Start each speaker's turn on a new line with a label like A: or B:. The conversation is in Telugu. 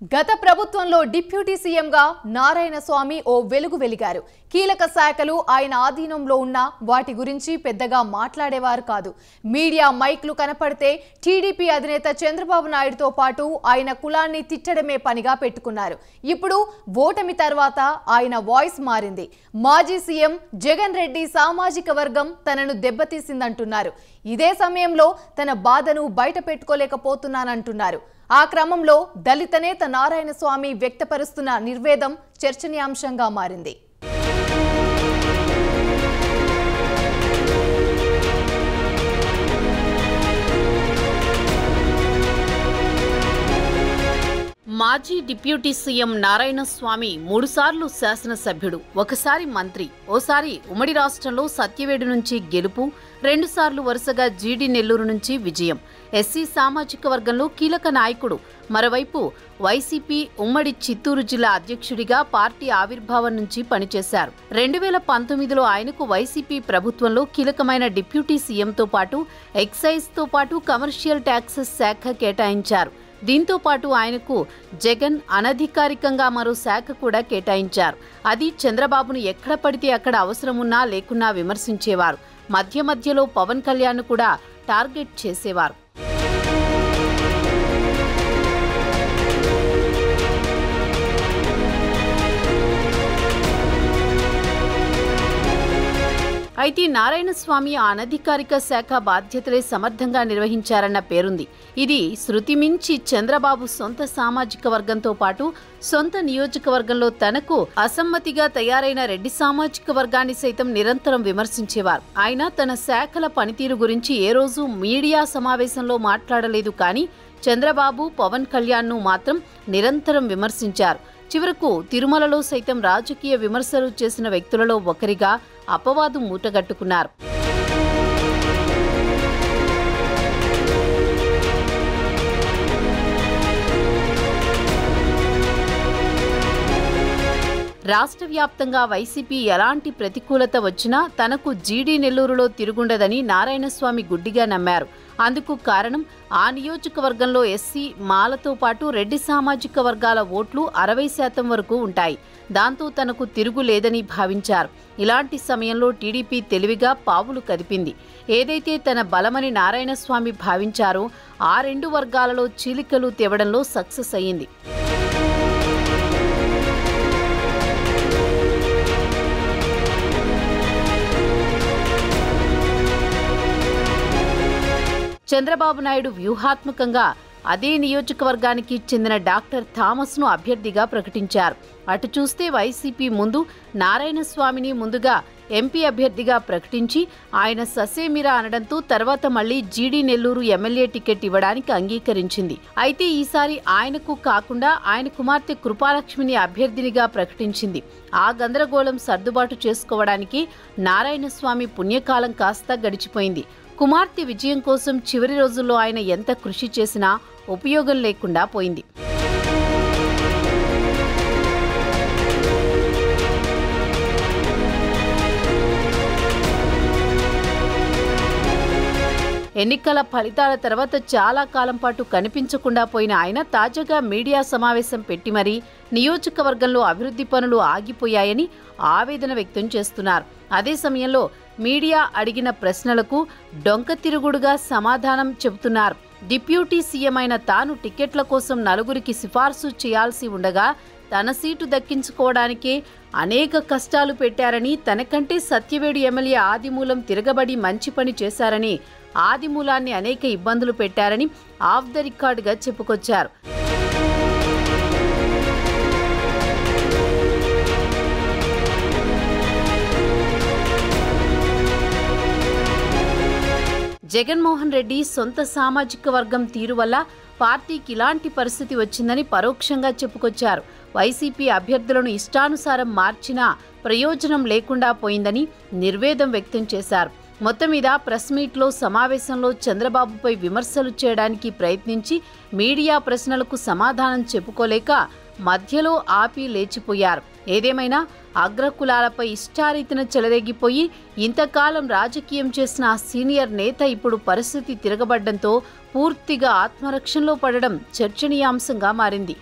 A: గత ప్రభుత్వంలో డిప్యూటీ సీఎంగా నారాయణస్వామి ఓ వెలుగు వెలిగారు. కీలక శాఖలు ఆయన ఆధీనంలో ఉన్న వాటి గురించి పెద్దగా మాట్లాడేవారు కాదు. మీడియా మైక్లు కనపడితే టీడీపీ అధినేత చంద్రబాబు నాయుడుతో పాటు ఆయన కులాన్ని తిట్టడమే పనిగా పెట్టుకున్నారు. ఇప్పుడు ఓటమి తర్వాత ఆయన వాయిస్ మారింది. మాజీ సీఎం జగన్ రెడ్డి సామాజిక వర్గం తనను దెబ్బతీసిందంటున్నారు. ఇదే సమయంలో తన బాధను బయట పెట్టుకోలేకపోతున్నానంటున్నారు. ఆ క్రమంలో దళిత నేత నారాయణస్వామి వ్యక్తపరుస్తున్న నిర్వేదం చర్చనీయాంశంగా మారింది.
B: మాజీ డిప్యూటీ సీఎం నారాయణస్వామి 3 సార్లు శాసనసభ్యుడు, ఒకసారి మంత్రి, ఓసారి ఉమ్మడి రాష్ట్రంలో సత్యవేడు నుంచి గెలుపు, 2 సార్లు వరుసగా జీడీ నెల్లూరు నుంచి విజయం. ఎస్సీ సామాజిక వర్గంలో కీలక నాయకుడు. మరోవైపు వైసీపీ ఉమ్మడి చిత్తూరు జిల్లా అధ్యక్షుడిగా పార్టీ ఆవిర్భావం నుంచి పనిచేశారు. 2019లో ఆయనకు వైసీపీ ప్రభుత్వంలో కీలకమైన డిప్యూటీ సీఎంతో పాటు ఎక్సైజ్తో పాటు కమర్షియల్ ట్యాక్సెస్ శాఖ కేటాయించారు. దీంతో పాటు ఆయనకు జగన్ అనధికారికంగా మరో శాఖ కూడా కేటాయించారు. అది చంద్రబాబును ఎక్కడ పడితే అక్కడ అవసరమున్నా లేకున్నా విమర్శించేవారు. మధ్యలో పవన్ కళ్యాణ్ కూడా టార్గెట్ చేసేవారు. అయితే నారాయణస్వామి ఆ అనధికారిక శాఖ బాధ్యతలే సమర్థంగా నిర్వహించారన్న పేరుంది. ఇది శృతి మించి చంద్రబాబు సొంత సామాజిక వర్గంతో పాటు సొంత నియోజకవర్గంలో తనకు అసమ్మతిగా తయారైన రెడ్డి సామాజిక వర్గాన్ని సైతం నిరంతరం విమర్శించేవారు. ఆయన తన శాఖల పనితీరు గురించి ఏ రోజు మీడియా సమావేశంలో మాట్లాడలేదు. కానీ చంద్రబాబు, పవన్ కళ్యాణ్ను మాత్రం నిరంతరం విమర్శించారు. చివరకు తిరుమలలో సైతం రాజకీయ విమర్శలు చేసిన వ్యక్తులలో ఒకరిగా అపవాదు మూటగట్టుకున్నారు. రాష్ట్ర వ్యాప్తంగా వైసీపీ ఎలాంటి ప్రతికూలత వచ్చినా తనకు జీడీ నెల్లూరులో తిరుగుండదని నారాయణస్వామి గుడ్డిగా నమ్మారు. అందుకు కారణం ఆ నియోజకవర్గంలో ఎస్సీ, మాలతో పాటు రెడ్డి సామాజిక వర్గాల ఓట్లు 60% వరకు ఉంటాయి. దాంతో తనకు తిరుగులేదని భావించారు. ఇలాంటి సమయంలో టీడీపీ తెలివిగా పావులు కదిపింది. ఏదైతే తన బలమని నారాయణస్వామి భావించారో ఆ 2 వర్గాలలో చీలికలు తేవడంలో సక్సెస్ అయ్యింది. చంద్రబాబు నాయుడు వ్యూహాత్మకంగా అదే నియోజకవర్గానికి చెందిన డాక్టర్ థామస్ను అభ్యర్థిగా ప్రకటించారు. అటు చూస్తే వైసీపీ ముందు నారాయణస్వామిని ముందుగా ఎంపీ అభ్యర్థిగా ప్రకటించి ఆయన ససేమిరా అనడంతో తర్వాత మళ్లీ జీడీ నెల్లూరు ఎమ్మెల్యే టికెట్ ఇవ్వడానికి అంగీకరించింది. అయితే ఈసారి ఆయనకు కాకుండా ఆయన కుమార్తె కృపాలక్ష్మిని అభ్యర్థినిగా ప్రకటించింది. ఆ గందరగోళం సర్దుబాటు చేసుకోవడానికి నారాయణస్వామి పుణ్యకాలం కాస్త గడిచిపోయింది. కుమార్తె విజయం కోసం చివరి రోజుల్లో ఆయన ఎంత కృషి చేసినా ఉపయోగం లేకుండా పోయింది. ఎన్నికల ఫలితాల తర్వాత చాలా కాలం పాటు కనిపించకుండా పోయిన ఆయన తాజాగా మీడియా సమావేశం పెట్టి మరీ నియోజకవర్గంలో అభివృద్ధి పనులు ఆగిపోయాయని ఆవేదన వ్యక్తం చేస్తున్నారు. అదే సమయంలో మీడియా అడిగిన ప్రశ్నలకు డొంక తిరుగుడుగా సమాధానం చెబుతున్నారు. డిప్యూటీ సీఎం అయిన తాను టికెట్ల కోసం నలుగురికి సిఫార్సు చేయాల్సి ఉండగా తన సీటు దక్కించుకోవడానికే అనేక కష్టాలు పెట్టారని, తనకంటే సత్యవేడు ఎమ్మెల్యే ఆదిమూలం తిరగబడి మంచి పని చేశారని, ఆదిమూలాన్ని అనేక ఇబ్బందులు పెట్టారని ఆఫ్ ద రికార్డుగా చెప్పుకొచ్చారు. జగన్మోహన్ రెడ్డి సొంత సామాజిక వర్గం తీరు వల్ల పార్టీకి ఇలాంటి పరిస్థితి వచ్చిందని పరోక్షంగా చెప్పుకొచ్చారు. వైసీపీ అభ్యర్థులను ఇష్టానుసారం మార్చినా ప్రయోజనం లేకుండా పోయిందని నిర్వేదం వ్యక్తం చేశారు. మొత్తం మీద ప్రెస్ మీట్లో సమావేశంలో చంద్రబాబుపై విమర్శలు చేయడానికి ప్రయత్నించి మీడియా ప్రశ్నలకు సమాధానం చెప్పుకోలేక మధ్యలో ఆపి లేచిపోయారు. ఏదేమైనా అగ్రకులాలపై ఇష్టారీతిన చెలరేగిపోయి ఇంతకాలం రాజకీయం చేసిన సీనియర్ నేత ఇప్పుడు పరిస్థితి తిరగబడ్డంతో పూర్తిగా ఆత్మరక్షణలో పడడం చర్చనీయాంశంగా మారింది.